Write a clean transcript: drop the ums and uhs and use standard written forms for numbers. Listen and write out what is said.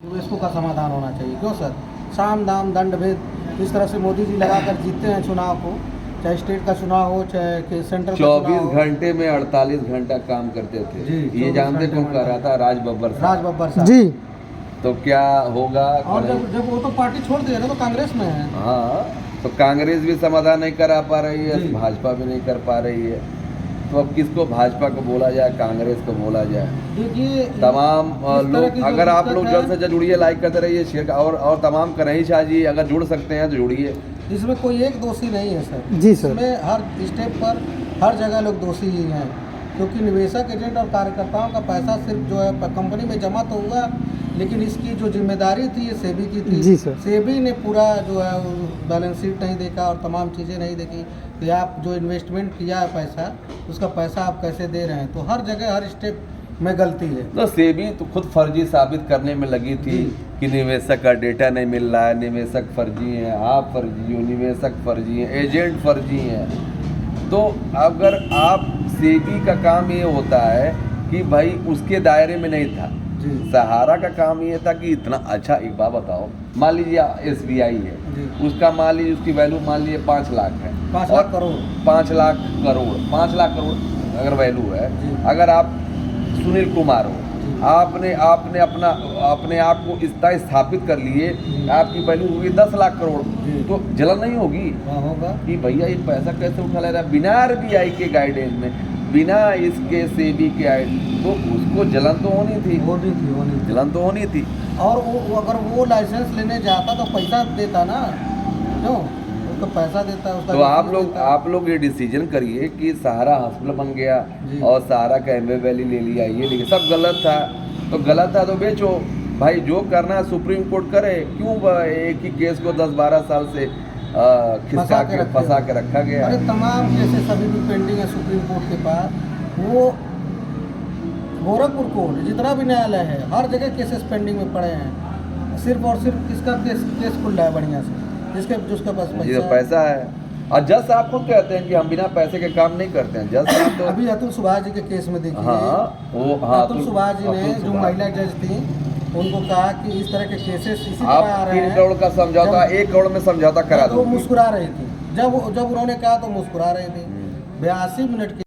निवेशकों का समाधान होना चाहिए। क्यों सर, साम दाम दंड भेद इस तरह से मोदी जी लगाकर जीतते हैं चुनाव को, चाहे स्टेट का चुनाव हो चाहे सेंट्रल का चुनाव 24 हो। घंटे में 48 घंटा काम करते थे। जी, ये 24 जानते घंटे कौन में कर रहा था? राज बब्बर साहब। जी। तो क्या होगा? और जब वो तो पार्टी छोड़ दिया ना, तो कांग्रेस में है। हाँ, तो कांग्रेस भी समाधान नहीं करा पा रही है, जी। भाजपा भी नहीं कर पा रही है। तो अब किसको भाजपा को बोला जाए, कांग्रेस को बोला जाए? देखिए तमाम इस तरह की लोग, जो अगर आप दिक्कत लोग है, जल्द से जल्द जुड़िए, लाइक करते रहिए, शेयर और तमाम कन्हैया शाह जी अगर जुड़ सकते हैं तो जुड़िए। इसमें कोई एक दोषी नहीं है सर। जी सर। इसमें हर स्टेप पर हर जगह लोग दोषी ही हैं, क्योंकि निवेशक एजेंट और कार्यकर्ताओं का पैसा सिर्फ जो है कंपनी में जमा तो हुआ, लेकिन इसकी जो जिम्मेदारी थी ये सेबी की थी। जी सर। सेबी ने पूरा जो है बैलेंस शीट नहीं देखा और तमाम चीज़ें नहीं देखी कि आप जो इन्वेस्टमेंट किया है पैसा, उसका पैसा आप कैसे दे रहे हैं। तो हर जगह हर स्टेप में गलती है। तो सेबी तो खुद फर्जी साबित करने में लगी थी कि निवेशक का डेटा नहीं मिल रहा है, निवेशक फर्जी हैं, आप फर्जी हो, निवेशक फर्जी हैं, एजेंट फर्जी हैं। तो अगर आप सेबी का काम ये होता है कि भाई उसके दायरे में नहीं था। सहारा का काम ये था कि इतना अच्छा, एक बात बताओ, मान लीजिए SBI है, उसका मान लीजिए उसकी वैल्यू मान लीजिए 5 लाख है, 5 लाख करोड़ 5 लाख करोड़ 5 लाख करोड़ अगर वैल्यू है। अगर आप सुनील कुमार हो, आपने अपने आप को इतना स्थापित कर लिए, आपकी वैल्यू होगी 10 लाख करोड़, तो जलन नहीं होगी? होगा कि भैया ये पैसा कैसे उठा ले रहा है बिना RBI के गाइडेंस में, बिना इसके सेबी के तो उसको जलन तो होनी थी। जलन तो होनी थी। और वो अगर वो लाइसेंस लेने जाता तो पैसा देता ना, क्यों? उसको पैसा देता है, उसका तो आप लोग ये डिसीजन करिए कि सहारा हॉस्पिटल बन गया और सहारा का MA वैली ले लिया, ये लेकिन सब गलत था। तो गलत था तो बेचो भाई, जो करना है सुप्रीम कोर्ट करे। क्यों एक ही केस को 10-12 साल से फंसा के रखा गया? अरे तमाम केसेस अभी भी पेंडिंग है सुप्रीम कोर्ट के पास। वो गोरखपुर कोर्ट जितना भी न्यायालय है, हर जगह केसेस पेंडिंग में पड़े हैं। सिर्फ और सिर्फ किसका केस खुल रहा है बढ़िया से, जिसके पास पैसा है। और जज साहब खुद कहते हैं कि हम बिना पैसे के काम नहीं करते हैं। जज साहब तो अभी अतुल सुभाष जी के केस में देखिए, अतुल सुभाष जी ने जो महिला जज थी उनको कहा कि इस तरह के केसेस इसी तरह आ रहे हैं। 3 करोड़ का समझौता 1 करोड़ में समझौता करा दो। वो मुस्कुरा रही थी, जब उन्होंने कहा तो मुस्कुरा रही थी। 82 मिनट